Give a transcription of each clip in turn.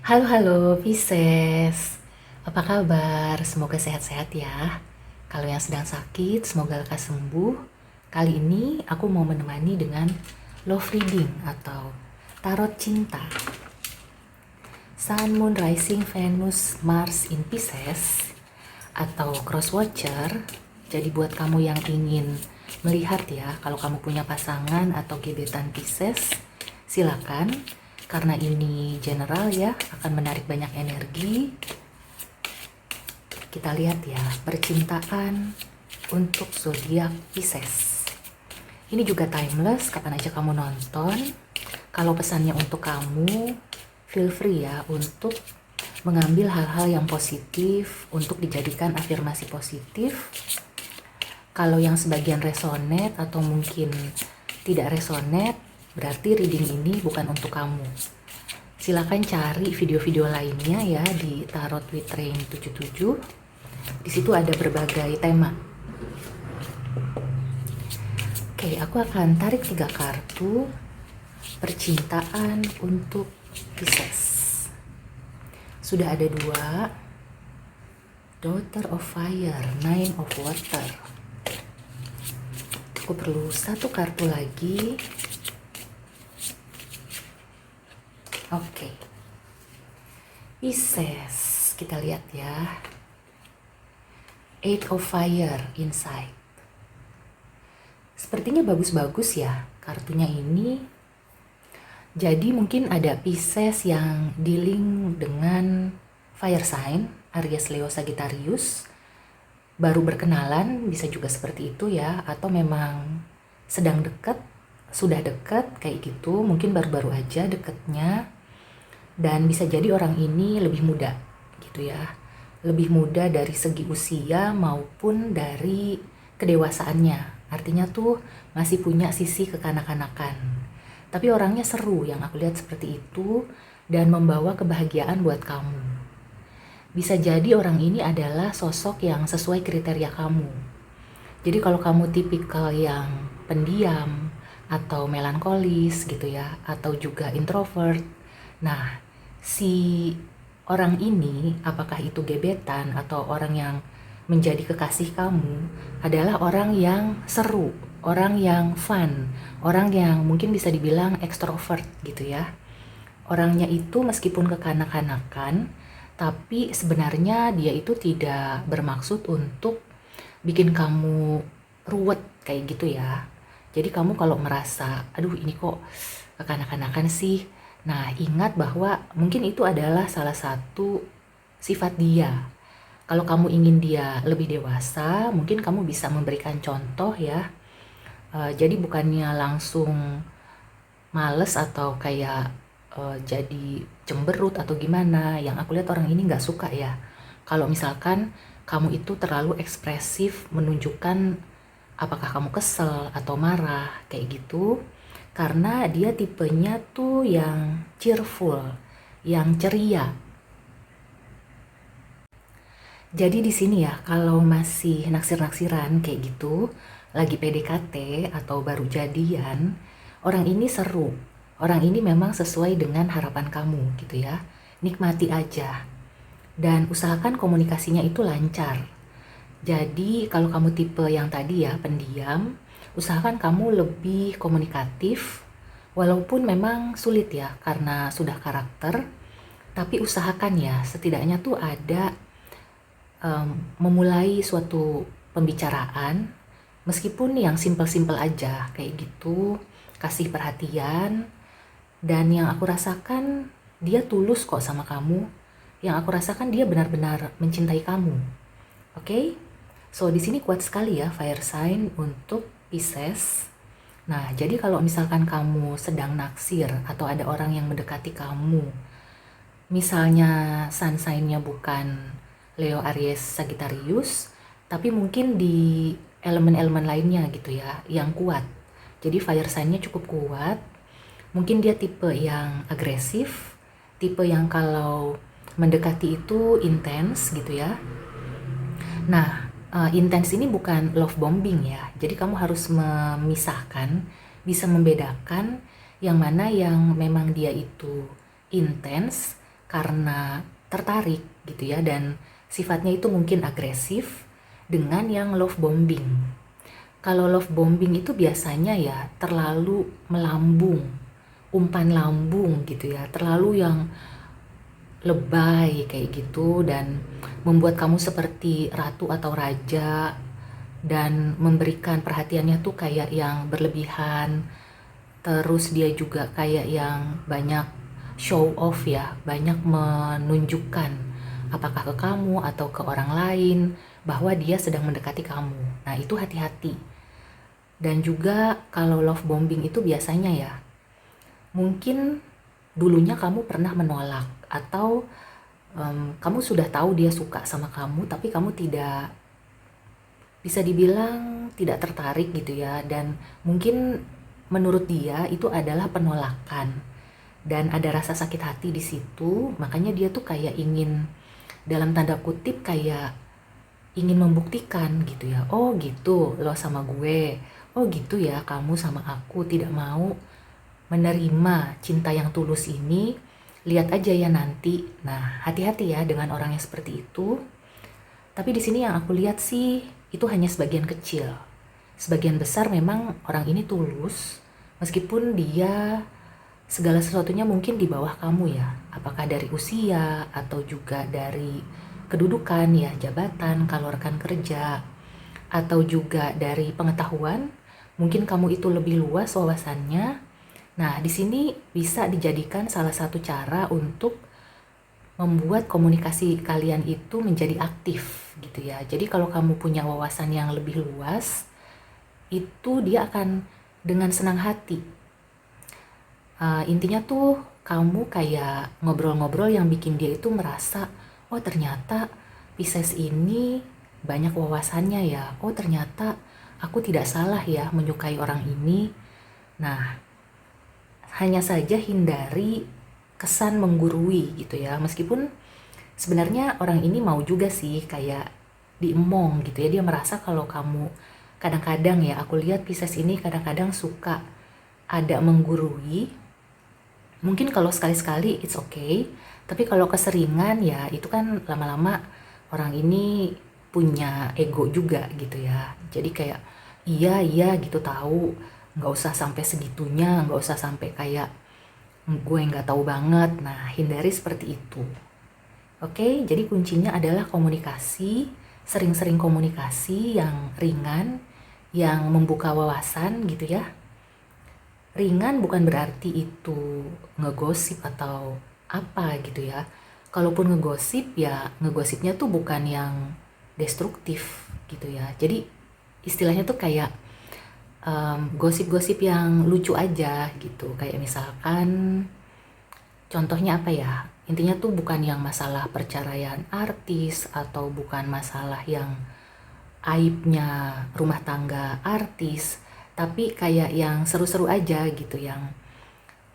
Halo halo Pisces, apa kabar? Semoga sehat-sehat ya. Kalau yang sedang sakit, semoga lekas sembuh. Kali ini aku mau menemani dengan love reading atau tarot cinta. Sun, Moon, Rising, Venus, Mars in Pisces atau cross watcher. Jadi buat kamu yang ingin melihat ya, kalau kamu punya pasangan atau gebetan Pisces, silakan. Karena ini general ya, akan menarik banyak energi. Kita lihat ya, percintaan untuk zodiak Pisces. Ini juga timeless, kapan aja kamu nonton. Kalau pesannya untuk kamu, feel free ya untuk mengambil hal-hal yang positif untuk dijadikan afirmasi positif. Kalau yang sebagian resonate atau mungkin tidak resonate, berarti reading ini bukan untuk kamu. Silakan cari video-video lainnya ya di Tarot with Rain 77. Di situ ada berbagai tema. Oke, aku akan tarik 3 kartu percintaan untuk Pisces. Sudah ada 2, Daughter of Fire, Nine of Water. Aku perlu 1 kartu lagi. Oke, Pisces, kita lihat ya. Eight of Fire inside. Sepertinya bagus-bagus ya kartunya ini. Jadi mungkin ada Pisces yang dealing dengan fire sign, Aries, Leo, Sagittarius. Baru berkenalan, bisa juga seperti itu ya. Atau memang sedang dekat, sudah dekat kayak gitu. Mungkin baru-baru aja deketnya. Dan bisa jadi orang ini lebih muda gitu ya. Lebih muda dari segi usia maupun dari kedewasaannya. Artinya tuh masih punya sisi kekanak-kanakan. Tapi orangnya seru, yang aku lihat seperti itu, dan membawa kebahagiaan buat kamu. Bisa jadi orang ini adalah sosok yang sesuai kriteria kamu. Jadi kalau kamu tipikal yang pendiam, atau melankolis gitu ya, atau juga introvert, nah si orang ini, apakah itu gebetan atau orang yang menjadi kekasih kamu, adalah orang yang seru, orang yang fun, orang yang mungkin bisa dibilang extrovert gitu ya. Orangnya itu meskipun kekanak-kanakan, tapi sebenarnya dia itu tidak bermaksud untuk bikin kamu ruwet kayak gitu ya. Jadi kamu kalau merasa, aduh ini kok kekanak-kanakan sih. Nah, ingat bahwa mungkin itu adalah salah satu sifat dia. Kalau kamu ingin dia lebih dewasa, mungkin kamu bisa memberikan contoh ya. Jadi bukannya langsung males atau kayak jadi cemberut atau gimana. Yang aku lihat orang ini nggak suka ya. Kalau misalkan kamu itu terlalu ekspresif menunjukkan apakah kamu kesel atau marah kayak gitu. Karena dia tipenya tuh yang cheerful, yang ceria. Jadi di sini ya, kalau masih naksir-naksiran kayak gitu, lagi PDKT atau baru jadian, orang ini seru. Orang ini memang sesuai dengan harapan kamu gitu ya. Nikmati aja. Dan usahakan komunikasinya itu lancar. Jadi kalau kamu tipe yang tadi ya, pendiam, usahakan kamu lebih komunikatif. Walaupun memang sulit ya, karena sudah karakter. Tapi usahakan ya, setidaknya tuh ada memulai suatu pembicaraan, meskipun yang simpel-simpel aja kayak gitu, kasih perhatian. Dan yang aku rasakan dia tulus kok sama kamu. Yang aku rasakan dia benar-benar mencintai kamu. Oke? So di sini kuat sekali ya fire sign untuk Pisces. Nah, jadi kalau misalkan kamu sedang naksir atau ada orang yang mendekati kamu, misalnya sun sign-nya bukan Leo, Aries, Sagittarius, tapi mungkin di elemen-elemen lainnya gitu ya, yang kuat. Jadi fire sign-nya cukup kuat. Mungkin dia tipe yang agresif, tipe yang kalau mendekati itu intens gitu ya. Nah, intens ini bukan love bombing ya. Jadi kamu harus memisahkan, bisa membedakan yang mana yang memang dia itu intens, karena tertarik gitu ya, dan sifatnya itu mungkin agresif, dengan yang love bombing. Kalau love bombing itu biasanya ya terlalu melambung, umpan lambung gitu ya, terlalu yang lebay kayak gitu, dan membuat kamu seperti ratu atau raja, dan memberikan perhatiannya tuh kayak yang berlebihan. Terus dia juga kayak yang banyak show off ya, banyak menunjukkan apakah ke kamu atau ke orang lain bahwa dia sedang mendekati kamu. Nah, itu hati-hati. Dan juga kalau love bombing itu biasanya ya, mungkin dulunya kamu pernah menolak, atau kamu sudah tahu dia suka sama kamu tapi kamu tidak, bisa dibilang tidak tertarik gitu ya, dan mungkin menurut dia itu adalah penolakan dan ada rasa sakit hati di situ. Makanya dia tuh kayak ingin, dalam tanda kutip, kayak ingin membuktikan gitu ya, oh gitu lo sama gue, oh gitu ya kamu sama aku, tidak mau menerima cinta yang tulus ini, lihat aja ya nanti. Nah, hati-hati ya dengan orang yang seperti itu. Tapi di sini yang aku lihat sih itu hanya sebagian kecil. Sebagian besar memang orang ini tulus, meskipun dia segala sesuatunya mungkin di bawah kamu ya. Apakah dari usia atau juga dari kedudukan ya, jabatan kalau rekan kerja, atau juga dari pengetahuan, mungkin kamu itu lebih luas wawasannya. Nah, di sini bisa dijadikan salah satu cara untuk membuat komunikasi kalian itu menjadi aktif gitu ya. Jadi kalau kamu punya wawasan yang lebih luas, itu dia akan dengan senang hati. Intinya tuh kamu kayak ngobrol-ngobrol yang bikin dia itu merasa, oh ternyata Pisces ini banyak wawasannya ya. Oh ternyata aku tidak salah ya menyukai orang ini. Nah, hanya saja hindari kesan menggurui gitu ya, meskipun sebenarnya orang ini mau juga sih kayak diemong gitu ya, dia merasa kalau kamu kadang-kadang ya, aku lihat Pisces ini kadang-kadang suka ada menggurui. Mungkin kalau sekali-sekali it's okay, tapi kalau keseringan ya itu kan lama-lama orang ini punya ego juga gitu ya, jadi kayak iya gitu tahu, nggak usah sampai segitunya, nggak usah sampai kayak gue nggak tahu banget. Nah, hindari seperti itu. Oke, jadi kuncinya adalah komunikasi, sering-sering komunikasi yang ringan, yang membuka wawasan gitu ya. Ringan bukan berarti itu ngegosip atau apa gitu ya. Kalaupun ngegosip ya ngegosipnya tuh bukan yang destruktif gitu ya. Jadi istilahnya tuh kayak gosip-gosip yang lucu aja gitu. Kayak misalkan contohnya apa ya, intinya tuh bukan yang masalah perceraian artis, atau bukan masalah yang aibnya rumah tangga artis, tapi kayak yang seru-seru aja gitu, yang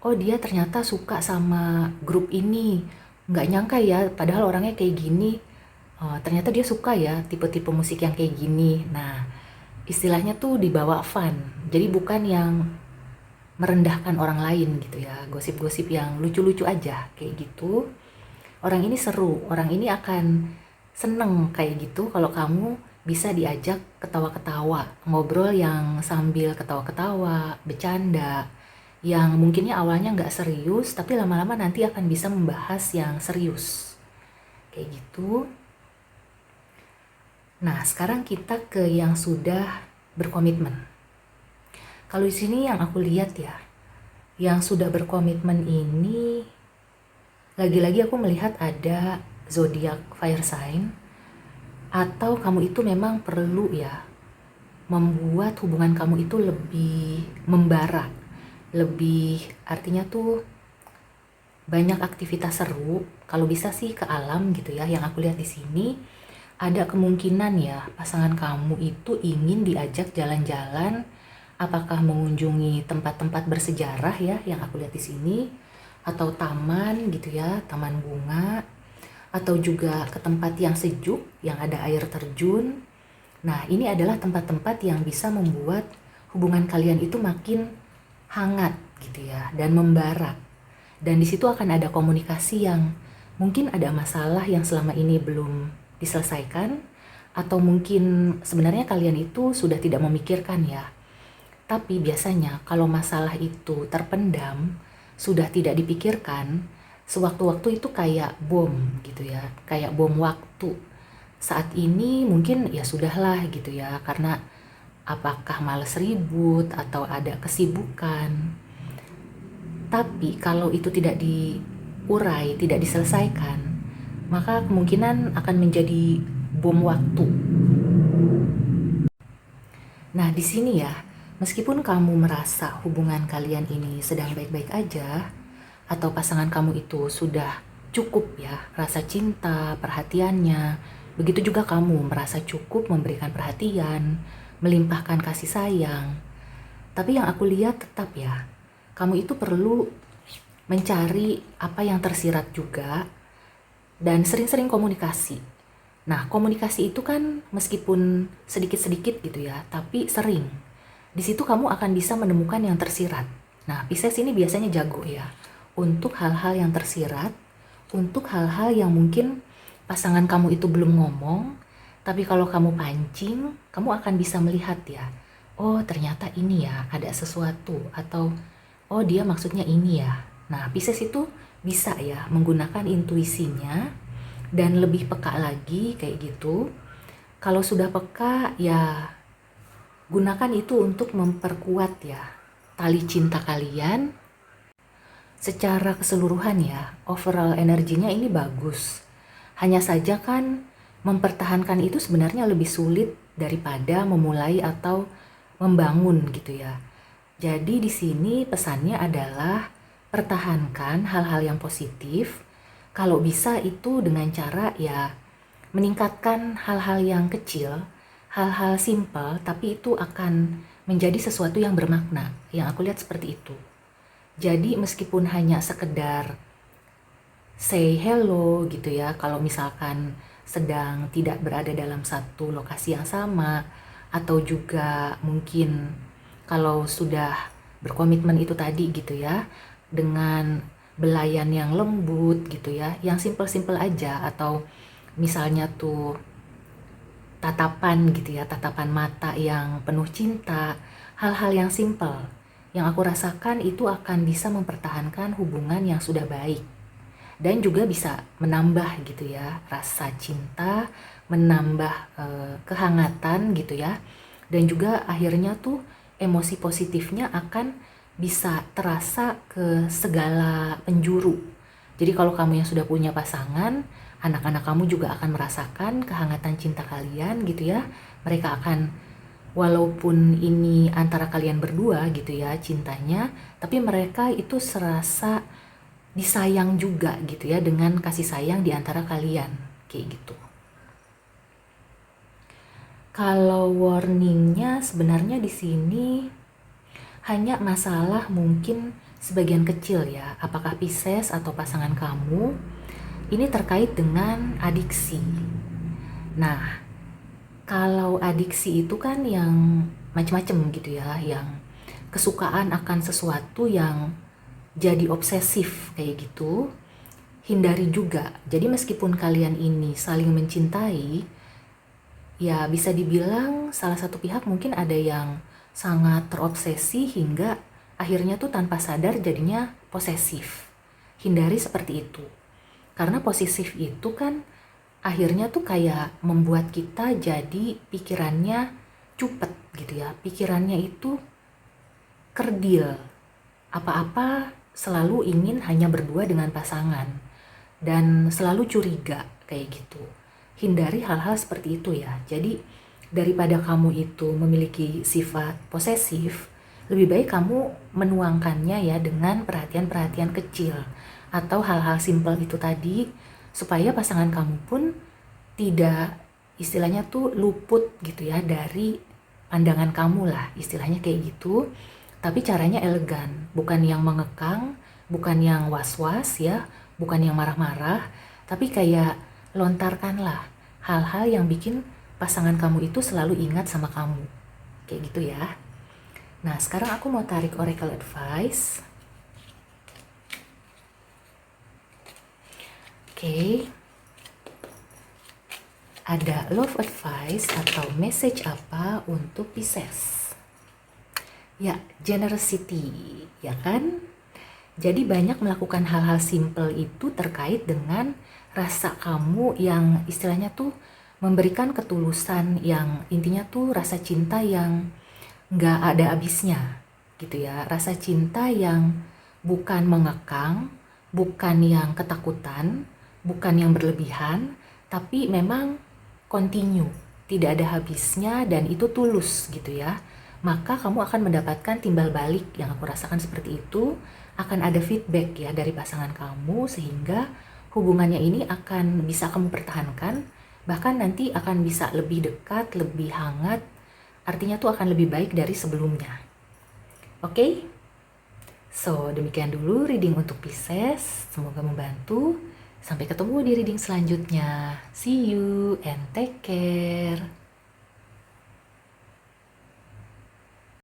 oh dia ternyata suka sama grup ini, nggak nyangka ya padahal orangnya kayak gini. Ternyata dia suka ya tipe-tipe musik yang kayak gini. Nah, istilahnya tuh dibawa fun, jadi bukan yang merendahkan orang lain gitu ya, gosip-gosip yang lucu-lucu aja kayak gitu. Orang ini seru, orang ini akan seneng kayak gitu kalau kamu bisa diajak ketawa-ketawa, ngobrol yang sambil ketawa-ketawa, bercanda, yang mungkinnya awalnya nggak serius tapi lama-lama nanti akan bisa membahas yang serius kayak gitu. Nah, sekarang kita ke yang sudah berkomitmen. Kalau di sini yang aku lihat ya, yang sudah berkomitmen ini, lagi-lagi aku melihat ada zodiak fire sign, atau kamu itu memang perlu ya membuat hubungan kamu itu lebih membara, lebih artinya tuh banyak aktivitas seru. Kalau bisa sih ke alam gitu ya. Yang aku lihat di sini ada kemungkinan ya pasangan kamu itu ingin diajak jalan-jalan, apakah mengunjungi tempat-tempat bersejarah ya yang aku lihat di sini, atau taman gitu ya, taman bunga, atau juga ke tempat yang sejuk yang ada air terjun. Nah, ini adalah tempat-tempat yang bisa membuat hubungan kalian itu makin hangat gitu ya, dan membara. Dan di situ akan ada komunikasi yang Mungkin ada masalah yang selama ini belum diselesaikan, atau mungkin sebenarnya kalian itu sudah tidak memikirkan ya. Tapi biasanya kalau masalah itu terpendam, sudah tidak dipikirkan, sewaktu-waktu itu kayak bom gitu ya, kayak bom waktu. Saat ini mungkin ya sudahlah gitu ya, karena apakah males ribut atau ada kesibukan. Tapi kalau itu tidak diurai, tidak diselesaikan, maka kemungkinan akan menjadi bom waktu. Nah, di sini ya, meskipun kamu merasa hubungan kalian ini sedang baik-baik aja, atau pasangan kamu itu sudah cukup ya, rasa cinta, perhatiannya, begitu juga kamu merasa cukup memberikan perhatian, melimpahkan kasih sayang. Tapi yang aku lihat tetap ya, kamu itu perlu mencari apa yang tersirat juga dan sering-sering komunikasi. Nah, komunikasi itu kan meskipun sedikit-sedikit gitu ya, tapi sering. Di situ kamu akan bisa menemukan yang tersirat. Nah, Pisces ini biasanya jago ya untuk hal-hal yang tersirat, untuk hal-hal yang mungkin pasangan kamu itu belum ngomong, tapi kalau kamu pancing, kamu akan bisa melihat ya, oh ternyata ini ya ada sesuatu, atau oh dia maksudnya ini ya. Nah, Pisces itu bisa ya menggunakan intuisinya dan lebih peka lagi kayak gitu. Kalau sudah peka ya gunakan itu untuk memperkuat ya tali cinta kalian. Secara keseluruhan ya, overall energinya ini bagus. Hanya saja kan mempertahankan itu sebenarnya lebih sulit daripada memulai atau membangun gitu ya. Jadi di sini pesannya adalah pertahankan hal-hal yang positif. Kalau bisa itu dengan cara ya meningkatkan hal-hal yang kecil, hal-hal simple, tapi itu akan menjadi sesuatu yang bermakna. Yang aku lihat seperti itu. Jadi meskipun hanya sekedar say hello gitu ya, kalau misalkan sedang tidak berada dalam satu lokasi yang sama, atau juga mungkin kalau sudah berkomitmen itu tadi gitu ya, dengan belayan yang lembut gitu ya, yang simple-simple aja, atau misalnya tuh tatapan gitu ya, tatapan mata yang penuh cinta, hal-hal yang simple yang aku rasakan itu akan bisa mempertahankan hubungan yang sudah baik. Dan juga bisa menambah gitu ya rasa cinta, menambah kehangatan gitu ya. Dan juga akhirnya tuh emosi positifnya akan bisa terasa ke segala penjuru. Jadi kalau kamu yang sudah punya pasangan, anak-anak kamu juga akan merasakan kehangatan cinta kalian gitu ya. Mereka akan, walaupun ini antara kalian berdua gitu ya cintanya, tapi mereka itu serasa disayang juga gitu ya, dengan kasih sayang di antara kalian kayak gitu. Kalau warningnya sebenarnya di sini hanya masalah mungkin sebagian kecil ya, apakah Pisces atau pasangan kamu ini terkait dengan adiksi. Nah, kalau adiksi itu kan yang macam-macam gitu ya, yang kesukaan akan sesuatu yang jadi obsesif kayak gitu, hindari juga. Jadi meskipun kalian ini saling mencintai, ya bisa dibilang salah satu pihak mungkin ada yang sangat terobsesi hingga akhirnya tuh tanpa sadar jadinya posesif. Hindari seperti itu. Karena posesif itu kan akhirnya tuh kayak membuat kita jadi pikirannya cupet gitu ya. Pikirannya itu kerdil. Apa-apa selalu ingin hanya berdua dengan pasangan. Dan selalu curiga kayak gitu. Hindari hal-hal seperti itu ya. Jadi daripada kamu itu memiliki sifat posesif, lebih baik kamu menuangkannya ya dengan perhatian-perhatian kecil atau hal-hal simpel itu tadi, supaya pasangan kamu pun tidak istilahnya tuh luput gitu ya dari pandangan kamu lah, istilahnya kayak gitu. Tapi caranya elegan, bukan yang mengekang, bukan yang was-was ya, bukan yang marah-marah, tapi kayak lontarkanlah hal-hal yang bikin pasangan kamu itu selalu ingat sama kamu. Kayak gitu ya. Nah, sekarang aku mau tarik oracle advice. Oke. Ada love advice atau message apa untuk Pisces? Ya, generosity, ya kan? Jadi banyak melakukan hal-hal simple itu terkait dengan rasa kamu yang istilahnya tuh memberikan ketulusan, yang intinya tuh rasa cinta yang nggak ada habisnya gitu ya. Rasa cinta yang bukan mengekang, bukan yang ketakutan, bukan yang berlebihan, tapi memang continue, tidak ada habisnya, dan itu tulus gitu ya. Maka kamu akan mendapatkan timbal balik yang aku rasakan seperti itu. Akan ada feedback ya dari pasangan kamu, sehingga hubungannya ini akan bisa kamu pertahankan, bahkan nanti akan bisa lebih dekat, lebih hangat, artinya tuh akan lebih baik dari sebelumnya. Oke? So, demikian dulu reading untuk Pisces, semoga membantu. Sampai ketemu di reading selanjutnya. See you and take care.